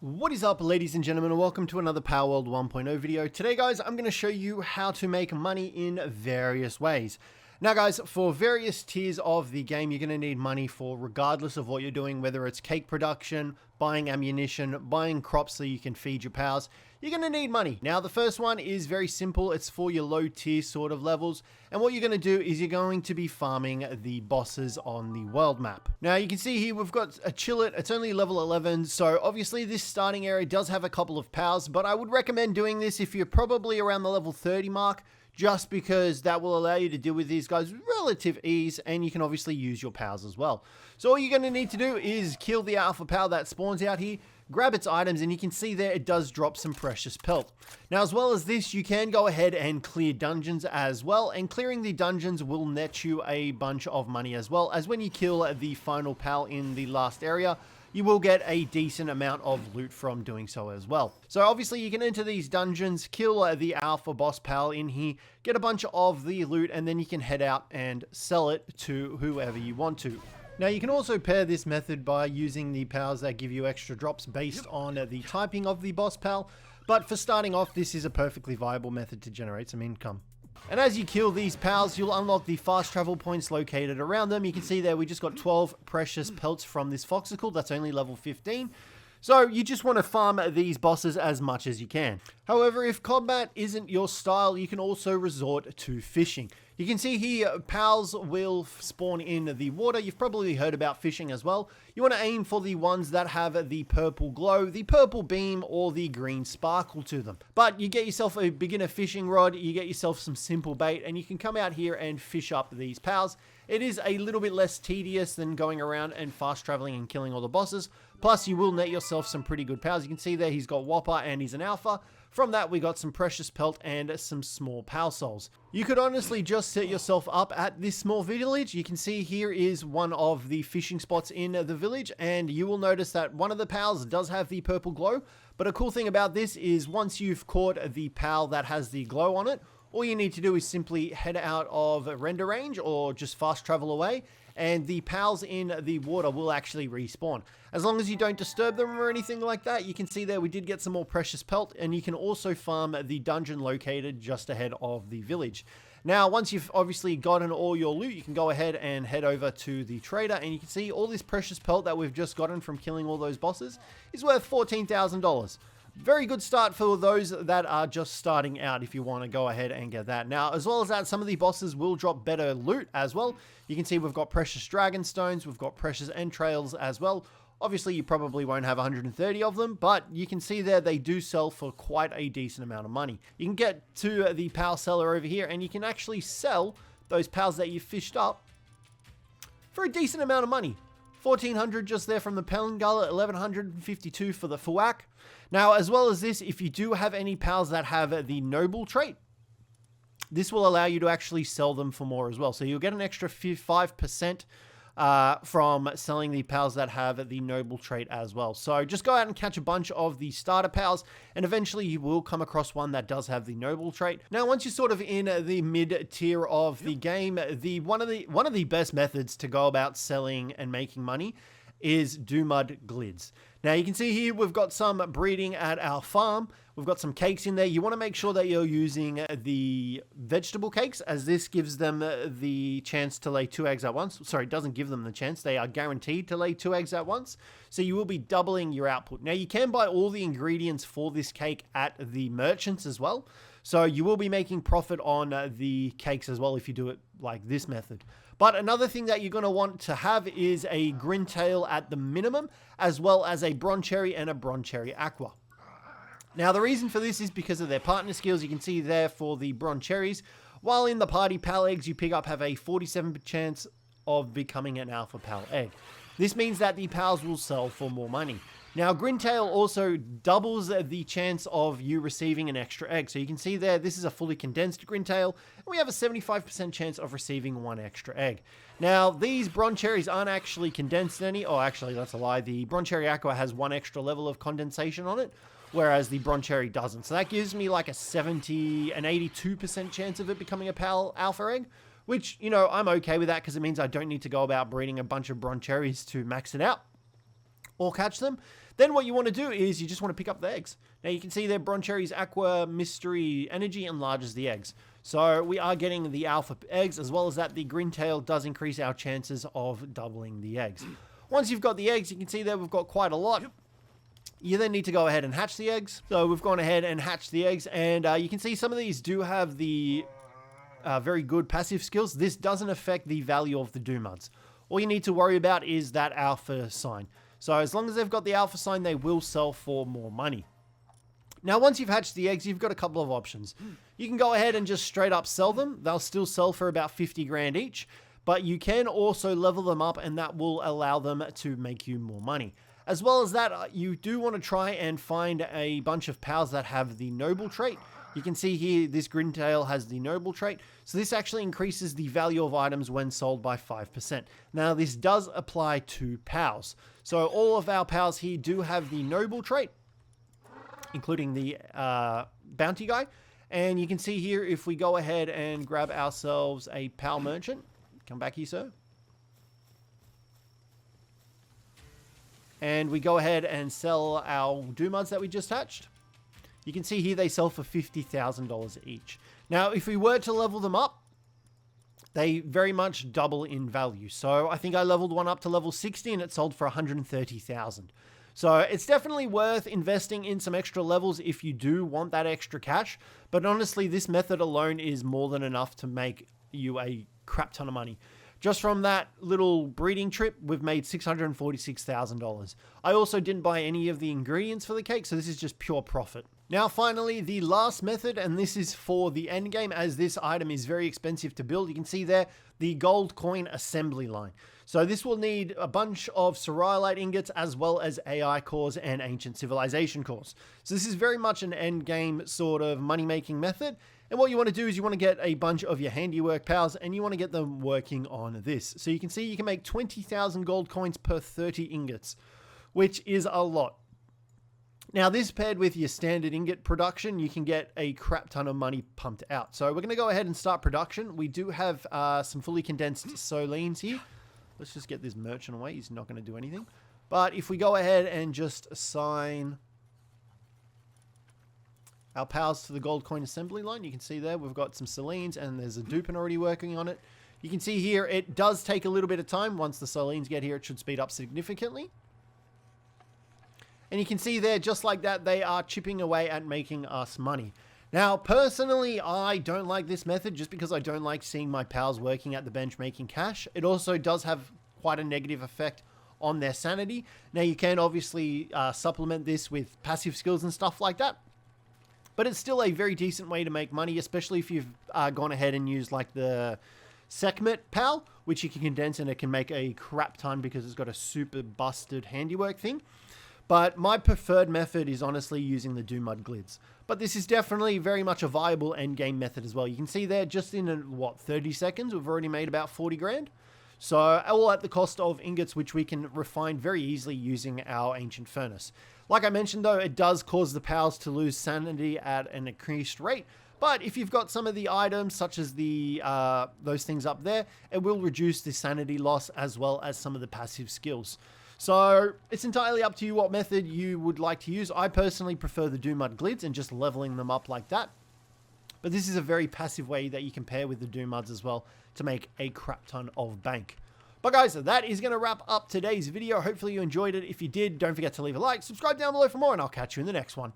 What is up, ladies and gentlemen, and welcome to another PALWORLD 1.0 video. Today, guys, I'm going to show you how to make money in various ways. Now, guys, for various tiers of the game, you're going to need money for regardless of what you're doing, whether it's cake production, buying ammunition, buying crops so you can feed your pals. You're going to need money. Now, the first one is very simple. It's for your low tier sort of levels. And what you're going to do is you're going to be farming the bosses on the world map. Now, you can see here we've got a Chillet. It's only level 11. So obviously this starting area does have a couple of pals, but I would recommend doing this if you're probably around the level 30 mark, just because that will allow you to deal with these guys with relative ease, and you can obviously use your pals as well. So all you're going to need to do is kill the alpha pal that spawns out here, grab its items, and you can see there it does drop some precious pelt. Now, as well as this, you can go ahead and clear dungeons as well, and clearing the dungeons will net you a bunch of money as well, as when you kill the final pal in the last area, you will get a decent amount of loot from doing so as well. So obviously you can enter these dungeons, kill the alpha boss pal in here, get a bunch of the loot, and then you can head out and sell it to whoever you want to. Now, you can also pair this method by using the pals that give you extra drops based on the typing of the boss pal, but for starting off, this is a perfectly viable method to generate some income. And as you kill these pals, you'll unlock the fast travel points located around them. You can see there we just got 12 precious pelts from this foxicle. That's only level 15. So you just want to farm these bosses as much as you can. However, if combat isn't your style, you can also resort to fishing. You can see here, pals will spawn in the water. You've probably heard about fishing as well. You want to aim for the ones that have the purple glow, the purple beam, or the green sparkle to them. But you get yourself a beginner fishing rod, you get yourself some simple bait, and you can come out here and fish up these pals. It is a little bit less tedious than going around and fast traveling and killing all the bosses. Plus, you will net yourself some pretty good pals. You can see there he's got Whopper and he's an alpha. From that, we got some precious pelt and some small pal souls. You could honestly just set yourself up at this small village. You can see here is one of the fishing spots in the village, and you will notice that one of the pals does have the purple glow. But a cool thing about this is once you've caught the pal that has the glow on it, all you need to do is simply head out of render range or just fast travel away, and the pals in the water will actually respawn. As long as you don't disturb them or anything like that, you can see there we did get some more precious pelt, and you can also farm the dungeon located just ahead of the village. Now, once you've obviously gotten all your loot, you can go ahead and head over to the trader, and you can see all this precious pelt that we've just gotten from killing all those bosses is worth $14,000. Very good start for those that are just starting out if you want to go ahead and get that. Now, as well as that, some of the bosses will drop better loot as well. You can see we've got precious dragon stones, we've got precious entrails as well. Obviously, you probably won't have 130 of them, but you can see there they do sell for quite a decent amount of money. You can get to the pal seller over here, and you can actually sell those pals that you fished up for a decent amount of money. 1,400 just there from the Pelengullet, 1,152 for the Fuak. Now, as well as this, if you do have any pals that have the noble trait, this will allow you to actually sell them for more as well. So you'll get an extra 5% from selling the pals that have the noble trait as well. So just go out and catch a bunch of the starter pals, and eventually you will come across one that does have the noble trait. Now, once you're sort of in the mid tier of the game, one of the best methods to go about selling and making money is Mud Glids. Now, you can see here we've got some breeding at our farm. We've got some cakes in there. You want to make sure that you're using the vegetable cakes, as this gives them the chance to lay 2 eggs at once. Sorry, it doesn't give them the chance. They are guaranteed to lay 2 eggs at once. So you will be doubling your output. Now, you can buy all the ingredients for this cake at the merchants as well. So you will be making profit on the cakes as well if you do it like this method. But another thing that you're going to want to have is a Grintail at the minimum, as well as a Broncherry and a Broncherry Aqua. Now, the reason for this is because of their partner skills. You can see there for the Broncherries, while in the party pal eggs you pick up have a 47% chance of becoming an alpha pal egg. This means that the pals will sell for more money. Now, Grintail also doubles the chance of you receiving an extra egg. So you can see there, this is a fully condensed Grintail, and we have a 75% chance of receiving 1 extra egg. Now, these Broncherries aren't actually condensed any. Oh, actually, that's a lie. The Broncherry Aqua has 1 extra level of condensation on it, whereas the Broncherry doesn't. So that gives me like a 82% chance of it becoming a pal alpha egg, which, you know, I'm okay with that because it means I don't need to go about breeding a bunch of Broncherries to max it out or catch them. Then what you want to do is you just want to pick up the eggs. Now you can see there Bronze Cherries, Aqua, Mystery, Energy enlarges the eggs. So we are getting the alpha eggs, as well as that the green tail does increase our chances of doubling the eggs. Once you've got the eggs, you can see there we've got quite a lot. You then need to go ahead and hatch the eggs. So we've gone ahead and hatched the eggs, and you can see some of these do have the very good passive skills. This doesn't affect the value of the Doomuds. All you need to worry about is that alpha sign. So as long as they've got the alpha sign, they will sell for more money. Now, once you've hatched the eggs, you've got a couple of options. You can go ahead and just straight up sell them. They'll still sell for about 50 grand each, but you can also level them up, and that will allow them to make you more money. As well as that, you do want to try and find a bunch of pals that have the noble trait. You can see here, this Grintail has the noble trait. So this actually increases the value of items when sold by 5%. Now, this does apply to pals. So all of our pals here do have the noble trait, including the bounty guy. And you can see here, if we go ahead and grab ourselves a pal merchant, come back here, sir. And we go ahead and sell our Doomuds that we just hatched. You can see here they sell for $50,000 each. Now, if we were to level them up, they very much double in value. So I think I leveled one up to level 60 and it sold for $130,000. So it's definitely worth investing in some extra levels if you do want that extra cash. But honestly, this method alone is more than enough to make you a crap ton of money. Just from that little breeding trip, we've made $646,000. I also didn't buy any of the ingredients for the cake, so this is just pure profit. Now, finally, the last method, and this is for the end game, as this item is very expensive to build. You can see there the gold coin assembly line. So this will need a bunch of Cerealite ingots, as well as AI cores and ancient civilization cores. So this is very much an end game sort of money-making method. And what you want to do is you want to get a bunch of your handiwork pals, and you want to get them working on this. So you can see you can make 20,000 gold coins per 30 ingots, which is a lot. Now, this paired with your standard ingot production, you can get a crap ton of money pumped out. So we're going to go ahead and start production. We do have some fully condensed solines here. Let's just get this merchant away. He's not going to do anything. But if we go ahead and just assign our pals to the gold coin assembly line, you can see there we've got some Selines, and there's a Dupin already working on it. You can see here it does take a little bit of time. Once the Selines get here, it should speed up significantly. And you can see there, just like that, they are chipping away at making us money. Now, personally, I don't like this method just because I don't like seeing my pals working at the bench making cash. It also does have quite a negative effect on their sanity. Now, you can obviously supplement this with passive skills and stuff like that. But it's still a very decent way to make money, especially if you've gone ahead and used like the Sekhmet pal, which you can condense and it can make a crap ton because it's got a super busted handiwork thing. But my preferred method is honestly using the Doomud Glids. But this is definitely very much a viable endgame method as well. You can see there, just in, 30 seconds, we've already made about 40 grand. So all at the cost of ingots, which we can refine very easily using our Ancient Furnace. Like I mentioned though, it does cause the pals to lose sanity at an increased rate. But if you've got some of the items, such as the those things up there, it will reduce the sanity loss as well as some of the passive skills. So it's entirely up to you what method you would like to use. I personally prefer the Doomud Glids and just leveling them up like that. But this is a very passive way that you can pair with the Doomuds as well to make a crap ton of bank. But guys, that is going to wrap up today's video. Hopefully you enjoyed it. If you did, don't forget to leave a like, subscribe down below for more, and I'll catch you in the next one.